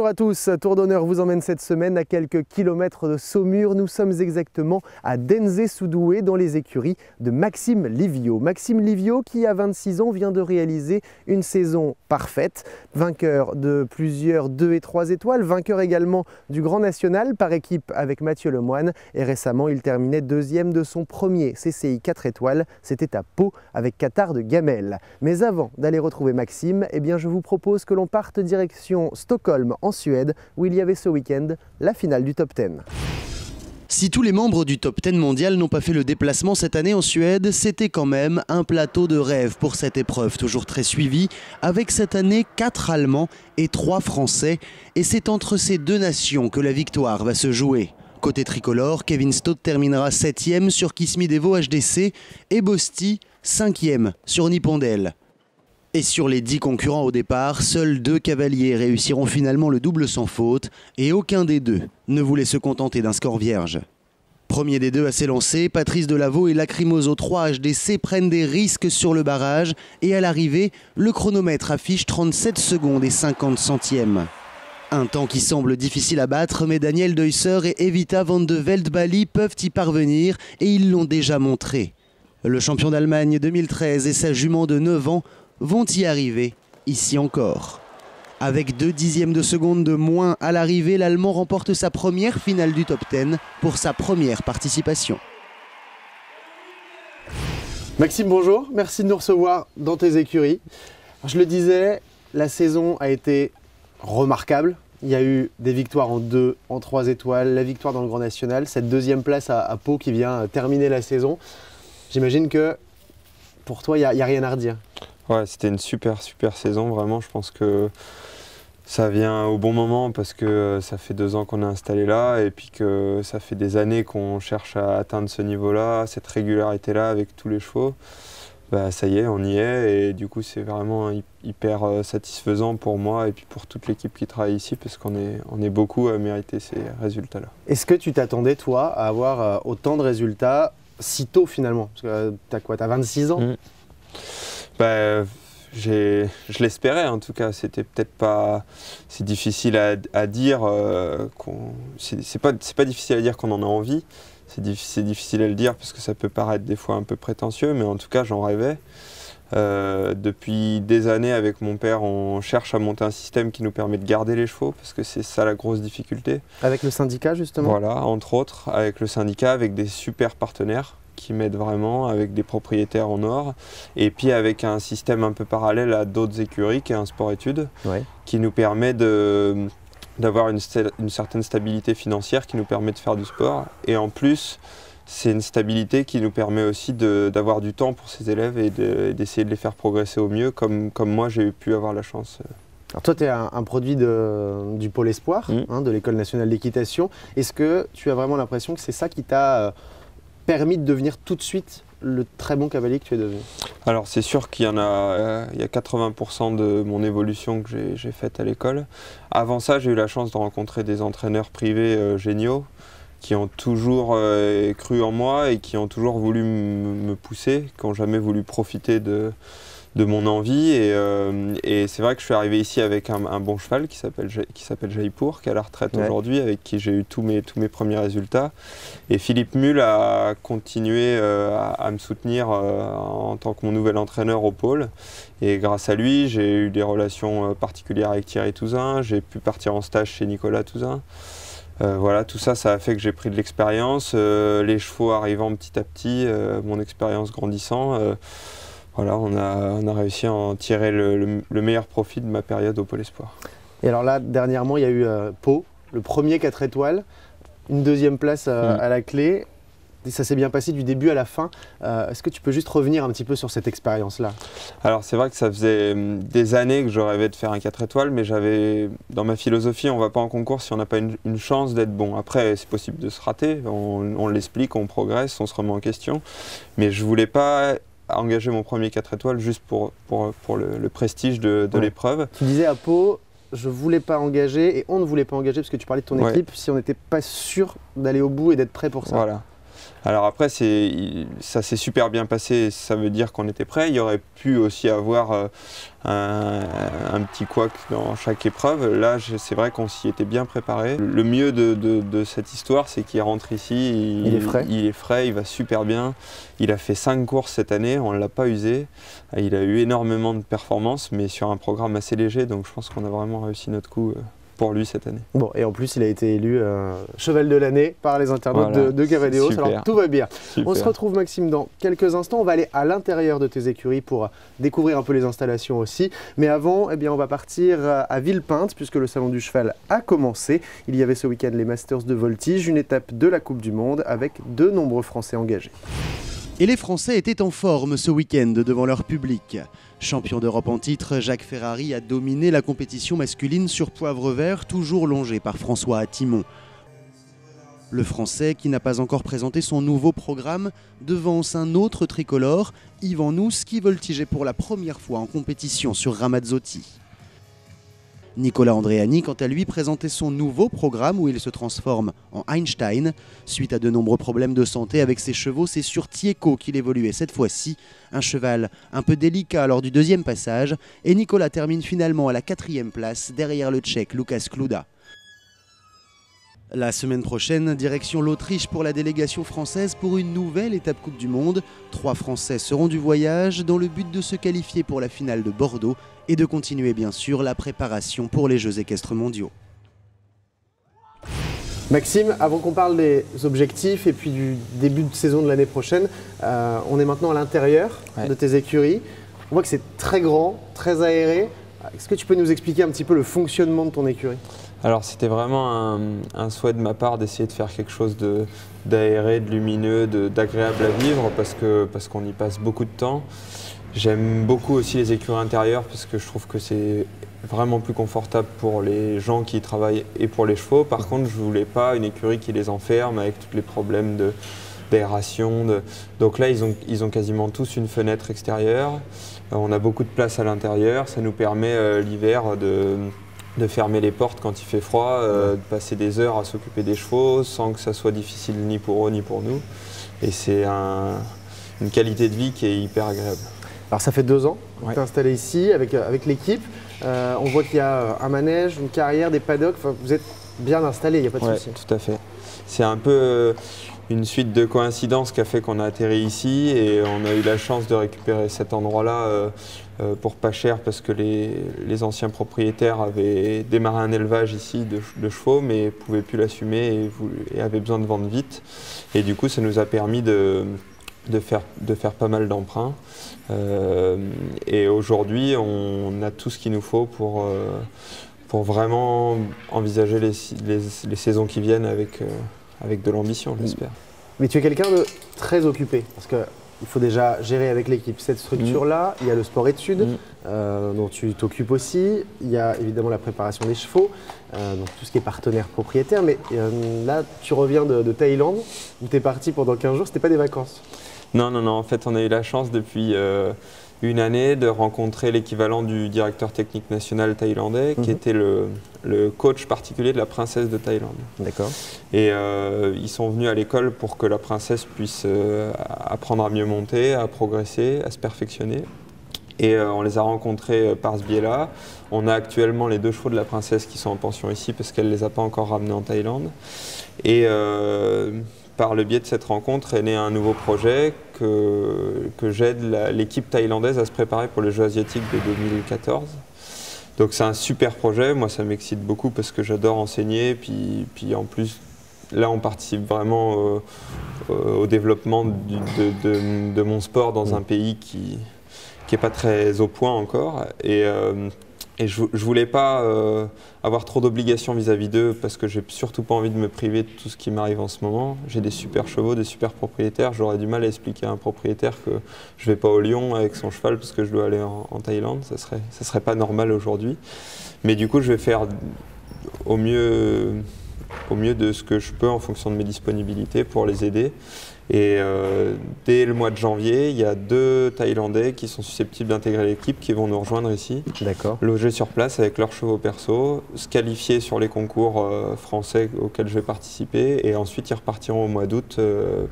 Bonjour à tous, Tour d'Honneur vous emmène cette semaine à quelques kilomètres de Saumur. Nous sommes exactement à Denzé-sous-Doué dans les écuries de Maxime Livio. Maxime Livio qui à 26 ans vient de réaliser une saison parfaite, vainqueur de plusieurs 2 et 3 étoiles, vainqueur également du Grand National par équipe avec Mathieu Lemoine et récemment il terminait deuxième de son premier CCI 4 étoiles, c'était à Pau avec Qatar de Gamel. Mais avant d'aller retrouver Maxime, eh bien je vous propose que l'on parte direction Stockholm en Suède, où il y avait ce week-end la finale du Top 10. Si tous les membres du Top 10 mondial n'ont pas fait le déplacement cette année en Suède, c'était quand même un plateau de rêve pour cette épreuve, toujours très suivie, avec cette année 4 Allemands et 3 Français. Et c'est entre ces deux nations que la victoire va se jouer. Côté tricolore, Kevin Stott terminera 7e sur Kismi Devo HDC et Bosti 5e sur Nippondel. Et sur les 10 concurrents au départ, seuls 2 cavaliers réussiront finalement le double sans faute et aucun des deux ne voulait se contenter d'un score vierge. Premier des deux à s'élancer, Patrice Delaveau et Lacrymoso 3 HDC prennent des risques sur le barrage et à l'arrivée, le chronomètre affiche 37 secondes et 50 centièmes. Un temps qui semble difficile à battre, mais Daniel Deusser et Evita van de Velde-Bali peuvent y parvenir et ils l'ont déjà montré. Le champion d'Allemagne 2013 et sa jument de 9 ans vont y arriver, ici encore. Avec 2 dixièmes de seconde de moins à l'arrivée, l'Allemand remporte sa première finale du Top 10 pour sa première participation. Maxime, bonjour, merci de nous recevoir dans tes écuries. Je le disais, la saison a été remarquable. Il y a eu des victoires en 2, en 3 étoiles, la victoire dans le Grand National, cette deuxième place à Pau qui vient terminer la saison. J'imagine que pour toi, il n'y a rien à redire. Ouais, c'était une super saison, vraiment. Je pense que ça vient au bon moment parce que ça fait 2 ans qu'on est installé là et puis que ça fait des années qu'on cherche à atteindre ce niveau-là, cette régularité-là avec tous les chevaux. Bah, ça y est, on y est et du coup c'est vraiment hyper satisfaisant pour moi et puis pour toute l'équipe qui travaille ici parce qu'on est beaucoup à mériter ces résultats-là. Est-ce que tu t'attendais, toi, à avoir autant de résultats si tôt finalement? Parce que t'as quoi, t'as 26 ans? Bah, je l'espérais en tout cas, c'était peut-être pas... C'est difficile à dire, c'est pas difficile à dire qu'on en a envie, c'est difficile à le dire parce que ça peut paraître des fois un peu prétentieux, mais en tout cas j'en rêvais. Depuis des années avec mon père, on cherche à monter un système qui nous permet de garder les chevaux parce que c'est ça la grosse difficulté. Avec le syndicat justement? Voilà, entre autres, avec le syndicat, avec des super partenaires qui m'aident vraiment, avec des propriétaires en or, et puis avec un système un peu parallèle à d'autres écuries qui est un sport-études, qui nous permet d'avoir une certaine stabilité financière qui nous permet de faire du sport. Et en plus, c'est une stabilité qui nous permet aussi d'avoir du temps pour ces élèves et d'essayer de les faire progresser au mieux, comme moi j'ai pu avoir la chance. Alors toi, tu es un produit du Pôle Espoir, de l'École nationale d'équitation. Est-ce que tu as vraiment l'impression que c'est ça qui t'a permis de devenir tout de suite le très bon cavalier que tu es devenu? Alors c'est sûr qu'il y en a, il y a 80% de mon évolution que j'ai faite à l'école. Avant ça, j'ai eu la chance de rencontrer des entraîneurs privés géniaux qui ont toujours cru en moi et qui ont toujours voulu me pousser, qui n'ont jamais voulu profiter de mon envie. Et c'est vrai que je suis arrivé ici avec un bon cheval qui s'appelle Jaipur, qui est à la retraite aujourd'hui, avec qui j'ai eu tous mes premiers résultats. Et Philippe Mull a continué à me soutenir en tant que mon nouvel entraîneur au pôle. Et grâce à lui, j'ai eu des relations particulières avec Thierry Touzin, j'ai pu partir en stage chez Nicolas Touzin. Voilà, tout ça, ça a fait que j'ai pris de l'expérience, les chevaux arrivant petit à petit, mon expérience grandissant. Voilà, on a réussi à en tirer le meilleur profit de ma période au Pôle Espoir. Et alors là, dernièrement, il y a eu Pau, le premier 4 étoiles, une deuxième place à la clé. Et ça s'est bien passé du début à la fin. Est-ce que tu peux juste revenir un petit peu sur cette expérience-là? Alors c'est vrai que ça faisait des années que je rêvais de faire un 4 étoiles, mais j'avais, dans ma philosophie, on ne va pas en concours si on n'a pas une chance d'être bon. Après, c'est possible de se rater, on l'explique, on progresse, on se remet en question. Mais je ne voulais pas engager mon premier 4 étoiles juste pour le prestige de l'épreuve. Tu disais à Pau, je ne voulais pas engager et on ne voulait pas engager parce que tu parlais de ton équipe si on n'était pas sûr d'aller au bout et d'être prêt pour ça. Voilà. Alors après, ça s'est super bien passé, ça veut dire qu'on était prêt. Il y aurait pu aussi avoir un petit couac dans chaque épreuve. Là, c'est vrai qu'on s'y était bien préparé. Le mieux de cette histoire, c'est qu'il rentre ici, il est frais, il va super bien. Il a fait 5 courses cette année, on ne l'a pas usé. Il a eu énormément de performances, mais sur un programme assez léger, donc je pense qu'on a vraiment réussi notre coup pour lui cette année. Bon, et en plus, il a été élu cheval de l'année par les internautes de Cavadeos. Alors tout va bien. Super. On se retrouve, Maxime, dans quelques instants. On va aller à l'intérieur de tes écuries pour découvrir un peu les installations aussi. Mais avant, eh bien, on va partir à Villepinte, puisque le Salon du Cheval a commencé. Il y avait ce week-end les Masters de Voltige, une étape de la Coupe du Monde avec de nombreux Français engagés. Et les Français étaient en forme ce week-end devant leur public. Champion d'Europe en titre, Jacques Ferrari a dominé la compétition masculine sur poivre vert, toujours longé par François Attimon. Le Français, qui n'a pas encore présenté son nouveau programme, devance un autre tricolore, Yvan Nous, qui voltigeait pour la première fois en compétition sur Ramazzotti. Nicolas Andréani, quant à lui, présentait son nouveau programme où il se transforme en Einstein. Suite à de nombreux problèmes de santé avec ses chevaux, c'est sur Tieko qu'il évoluait cette fois-ci. Un cheval un peu délicat lors du deuxième passage. Et Nicolas termine finalement à la 4e place, derrière le Tchèque Lukas Kluda. La semaine prochaine, direction l'Autriche pour la délégation française pour une nouvelle étape Coupe du Monde. 3 Français seront du voyage dans le but de se qualifier pour la finale de Bordeaux et de continuer bien sûr la préparation pour les Jeux équestres mondiaux. Maxime, avant qu'on parle des objectifs et puis du début de saison de l'année prochaine, on est maintenant à l'intérieur de tes écuries. On voit que c'est très grand, très aéré. Est-ce que tu peux nous expliquer un petit peu le fonctionnement de ton écurie ? Alors c'était vraiment un souhait de ma part d'essayer de faire quelque chose d'aéré, de lumineux, d'agréable à vivre parce qu'on y passe beaucoup de temps. J'aime beaucoup aussi les écuries intérieures parce que je trouve que c'est vraiment plus confortable pour les gens qui y travaillent et pour les chevaux. Par contre, je ne voulais pas une écurie qui les enferme avec tous les problèmes d'aération. Donc là, ils ont quasiment tous une fenêtre extérieure. On a beaucoup de place à l'intérieur. Ça nous permet l'hiver de fermer les portes quand il fait froid, de passer des heures à s'occuper des chevaux sans que ça soit difficile ni pour eux ni pour nous. Et c'est une qualité de vie qui est hyper agréable. Alors ça fait 2 ans que tu es installé ici avec l'équipe. On voit qu'il y a un manège, une carrière, des paddocks. Enfin, vous êtes bien installé, il n'y a pas de souci. Tout à fait. C'est un peu une suite de coïncidences qui a fait qu'on a atterri ici et on a eu la chance de récupérer cet endroit-là pour pas cher parce que les anciens propriétaires avaient démarré un élevage ici de chevaux mais ne pouvaient plus l'assumer et avaient besoin de vendre vite. Et du coup, ça nous a permis de faire pas mal d'emprunts. Et aujourd'hui, on a tout ce qu'il nous faut pour vraiment envisager les saisons qui viennent avec de l'ambition, j'espère. Mais tu es quelqu'un de très occupé, parce qu'il faut déjà gérer avec l'équipe cette structure-là. Il y a le sport-études, dont tu t'occupes aussi. Il y a évidemment la préparation des chevaux, donc tout ce qui est partenaire propriétaire. Mais là, tu reviens de Thaïlande, où tu es parti pendant 15 jours. C'était pas des vacances? Non. En fait, on a eu la chance depuis une année de rencontrer l'équivalent du directeur technique national thaïlandais, qui était le coach particulier de la princesse de Thaïlande. D'accord. Et ils sont venus à l'école pour que la princesse puisse apprendre à mieux monter, à progresser, à se perfectionner. Et on les a rencontrés par ce biais-là. On a actuellement les 2 chevaux de la princesse qui sont en pension ici parce qu'elle ne les a pas encore ramenés en Thaïlande. Et par le biais de cette rencontre est né un nouveau projet que j'aide l'équipe thaïlandaise à se préparer pour les Jeux asiatiques de 2014. Donc c'est un super projet, moi ça m'excite beaucoup parce que j'adore enseigner, puis en plus là on participe vraiment au développement de mon sport dans un pays qui n'est pas très au point encore. Et je ne voulais pas avoir trop d'obligations vis-à-vis d'eux parce que j'ai surtout pas envie de me priver de tout ce qui m'arrive en ce moment. J'ai des super chevaux, des super propriétaires. J'aurais du mal à expliquer à un propriétaire que je ne vais pas au Lion avec son cheval parce que je dois aller en Thaïlande. Ça serait pas normal aujourd'hui. Mais du coup, je vais faire au mieux au mieux de ce que je peux en fonction de mes disponibilités pour les aider. Et dès le mois de janvier, il y a 2 Thaïlandais qui sont susceptibles d'intégrer l'équipe qui vont nous rejoindre ici, loger sur place avec leurs chevaux perso, se qualifier sur les concours français auxquels je vais participer et ensuite ils repartiront au mois d'août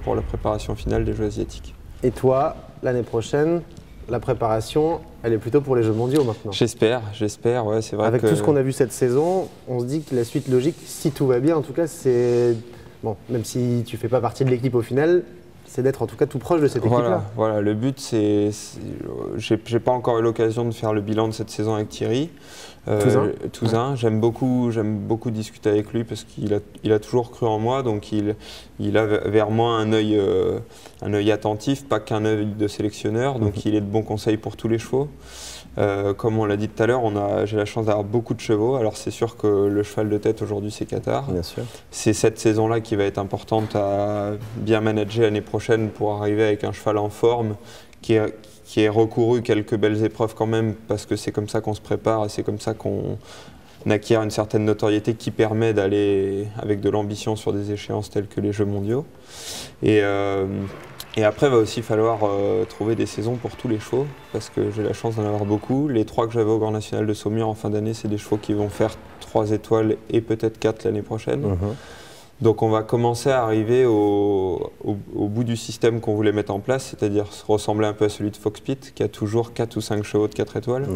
pour la préparation finale des Jeux asiatiques. Et toi, l'année prochaine, la préparation, elle est plutôt pour les Jeux mondiaux maintenant? J'espère, ouais, c'est vrai. Avec tout ce qu'on a vu cette saison, on se dit que la suite logique, si tout va bien, en tout cas, c'est... Bon, même si tu ne fais pas partie de l'équipe au final, c'est d'être en tout cas tout proche de cette équipe-là. Voilà, le but c'est... J'ai pas encore eu l'occasion de faire le bilan de cette saison avec Thierry. Touzin. J'aime beaucoup discuter avec lui parce qu'il a toujours cru en moi, donc il a vers moi un œil attentif, pas qu'un œil de sélectionneur, donc il est de bons conseils pour tous les chevaux. Comme on l'a dit tout à l'heure, j'ai la chance d'avoir beaucoup de chevaux. Alors c'est sûr que le cheval de tête aujourd'hui c'est Qatar. Bien sûr. C'est cette saison-là qui va être importante à bien manager l'année prochaine pour arriver avec un cheval en forme qui est recouru quelques belles épreuves quand même parce que c'est comme ça qu'on se prépare et c'est comme ça qu'on acquiert une certaine notoriété qui permet d'aller avec de l'ambition sur des échéances telles que les Jeux mondiaux. Et après, il va aussi falloir trouver des saisons pour tous les chevaux, parce que j'ai la chance d'en avoir beaucoup. Les 3 que j'avais au Grand National de Saumur en fin d'année, c'est des chevaux qui vont faire 3 étoiles et peut-être 4 l'année prochaine. Donc on va commencer à arriver au bout du système qu'on voulait mettre en place, c'est-à-dire ressembler un peu à celui de Foxpit, qui a toujours 4 ou 5 chevaux de 4 étoiles.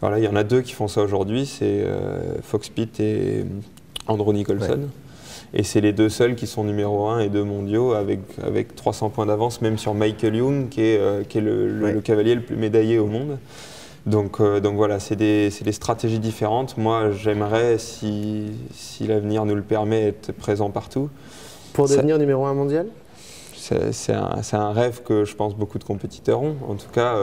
Voilà, il y en a 2 qui font ça aujourd'hui, c'est Foxpit et Andrew Nicholson. Et c'est les 2 seuls qui sont numéro 1 et 2 mondiaux avec 300 points d'avance, même sur Michael Young, qui est le cavalier le plus médaillé au monde. Donc voilà, c'est des stratégies différentes. Moi, j'aimerais, si l'avenir nous le permet, être présent partout. Pour devenir numéro 1 mondial? C'est un rêve que je pense beaucoup de compétiteurs ont. En tout cas,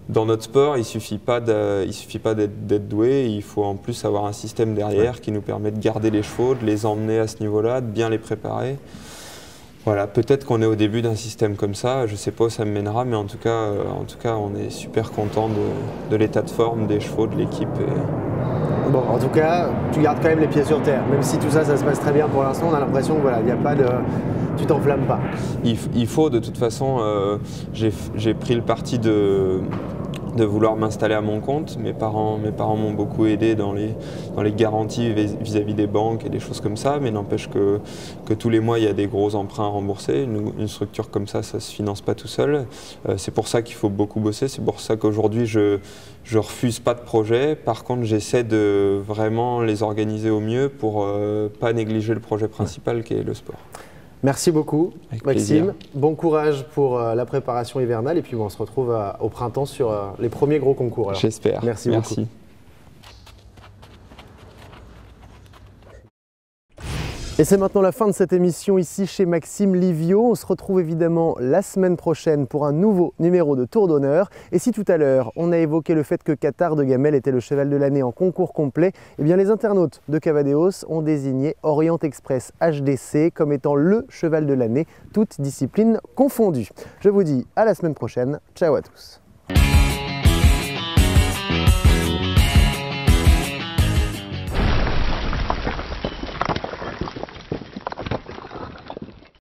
dans notre sport, il ne suffit pas d'être doué, il faut en plus avoir un système derrière qui nous permet de garder les chevaux, de les emmener à ce niveau-là, de bien les préparer. Voilà, peut-être qu'on est au début d'un système comme ça, je ne sais pas où ça me mènera, mais en tout cas on est super content de l'état de forme des chevaux, de l'équipe. Bon, en tout cas, tu gardes quand même les pieds sur terre, même si tout ça, ça se passe très bien pour l'instant, on a l'impression que voilà, il n'y a pas de... Tu t'enflammes pas. Il faut, de toute façon, j'ai pris le parti de vouloir m'installer à mon compte. Mes parents m'ont beaucoup aidé dans les garanties vis-à-vis des banques et des choses comme ça, mais n'empêche que tous les mois il y a des gros emprunts à rembourser. Une structure comme ça se finance pas tout seul. C'est pour ça qu'il faut beaucoup bosser, c'est pour ça qu'aujourd'hui je refuse pas de projets. Par contre, j'essaie de vraiment les organiser au mieux pour pas négliger le projet principal qui est le sport. Merci beaucoup, Avec Maxime. plaisir. Bon courage pour la préparation hivernale et puis on se retrouve au printemps sur les premiers gros concours. J'espère. Merci beaucoup. Et c'est maintenant la fin de cette émission ici chez Maxime Livio. On se retrouve évidemment la semaine prochaine pour un nouveau numéro de Tour d'honneur. Et si tout à l'heure on a évoqué le fait que Qatar de Gamel était le cheval de l'année en concours complet, eh bien les internautes de Cavadeos ont désigné Orient Express HDC comme étant le cheval de l'année, toutes disciplines confondues. Je vous dis à la semaine prochaine. Ciao à tous.